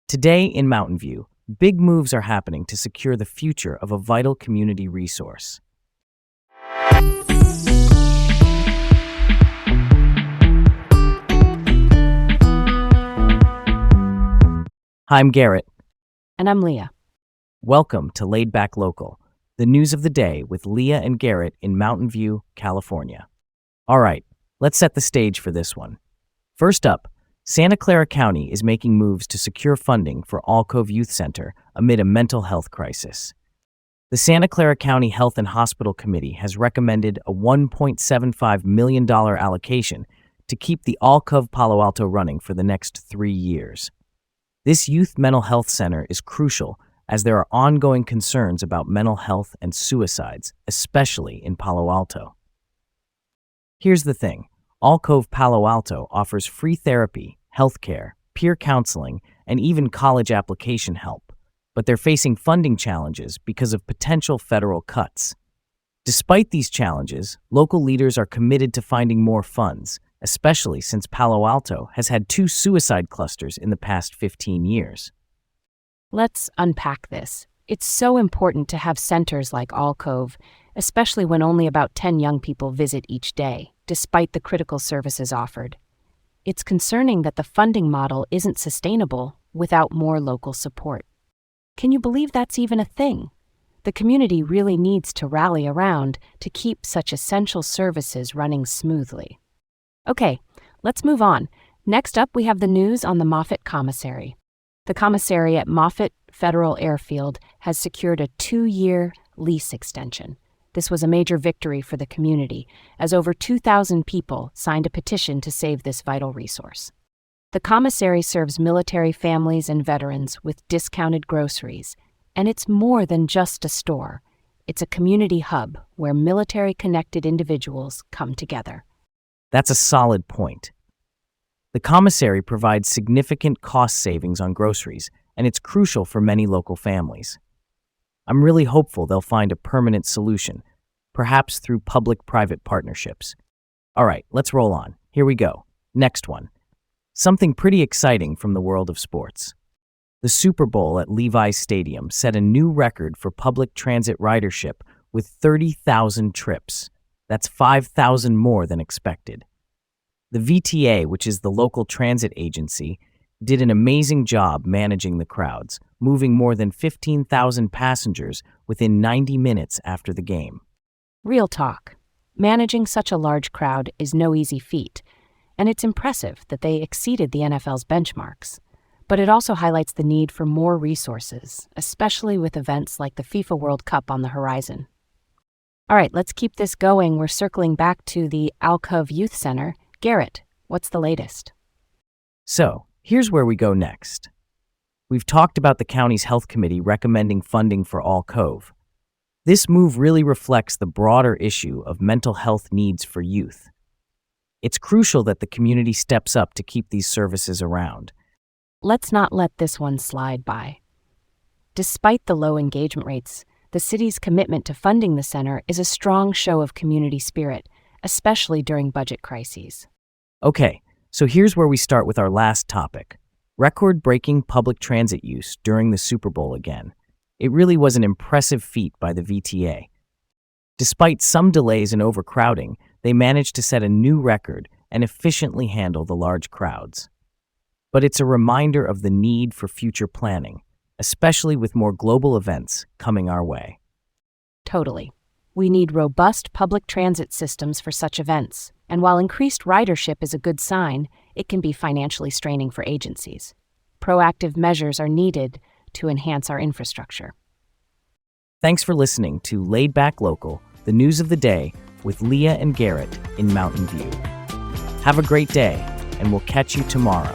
Today in Mountain View, big moves are happening to secure the future of a vital community resource. Hi, I'm Garrett. And I'm Leah. Welcome to Laid Back Local, the news of the day with Leah and Garrett in Mountain View, California. All right, let's set the stage for this one. First up, Santa Clara County is making moves to secure funding for Alcove Youth Center amid a mental health crisis. The Santa Clara County Health and Hospital Committee has recommended a $1.75 million allocation to keep the Alcove Palo Alto running for the next 3 years. This youth mental health center is crucial as there are ongoing concerns about mental health and suicides, especially in Palo Alto. Here's the thing. Alcove Palo Alto offers free therapy, healthcare, peer counseling, and even college application help, but they're facing funding challenges because of potential federal cuts. Despite these challenges, local leaders are committed to finding more funds, especially since Palo Alto has had 2 suicide clusters in the past 15 years. Let's unpack this. It's so important to have centers like Alcove, especially when only about 10 young people visit each day, despite the critical services offered. It's concerning that the funding model isn't sustainable without more local support. Can you believe that's even a thing? The community really needs to rally around to keep such essential services running smoothly. Okay, let's move on. Next up, we have the news on the Moffett Commissary. The commissary at Moffett Federal Airfield has secured a 2-year lease extension. This was a major victory for the community, as over 2,000 people signed a petition to save this vital resource. The commissary serves military families and veterans with discounted groceries, and it's more than just a store. It's a community hub where military-connected individuals come together. That's a solid point. The commissary provides significant cost savings on groceries, and it's crucial for many local families. I'm really hopeful they'll find a permanent solution, perhaps through public-private partnerships. All right, let's roll on. Here we go. Next one. Something pretty exciting from the world of sports. The Super Bowl at Levi's Stadium set a new record for public transit ridership with 30,000 trips. That's 5,000 more than expected. The VTA, which is the local transit agency, did an amazing job managing the crowds, moving more than 15,000 passengers within 90 minutes after the game. Real talk. Managing such a large crowd is no easy feat, and it's impressive that they exceeded the NFL's benchmarks. But it also highlights the need for more resources, especially with events like the FIFA World Cup on the horizon. All right, let's keep this going. We're circling back to the Alcove Youth Center. Garrett, what's the latest? So, here's where we go next. We've talked about the county's health committee recommending funding for Alcove. This move really reflects the broader issue of mental health needs for youth. It's crucial that the community steps up to keep these services around. Let's not let this one slide by. Despite the low engagement rates, the city's commitment to funding the center is a strong show of community spirit, especially during budget crises. Okay, so here's where we start with our last topic. Record-breaking public transit use during the Super Bowl again. It really was an impressive feat by the VTA. Despite some delays and overcrowding, they managed to set a new record and efficiently handle the large crowds. But it's a reminder of the need for future planning, especially with more global events coming our way. Totally. We need robust public transit systems for such events, and while increased ridership is a good sign, it can be financially straining for agencies. Proactive measures are needed to enhance our infrastructure. Thanks for listening to Laid Back Local, the news of the day with Leah and Garrett in Mountain View. Have a great day, and we'll catch you tomorrow.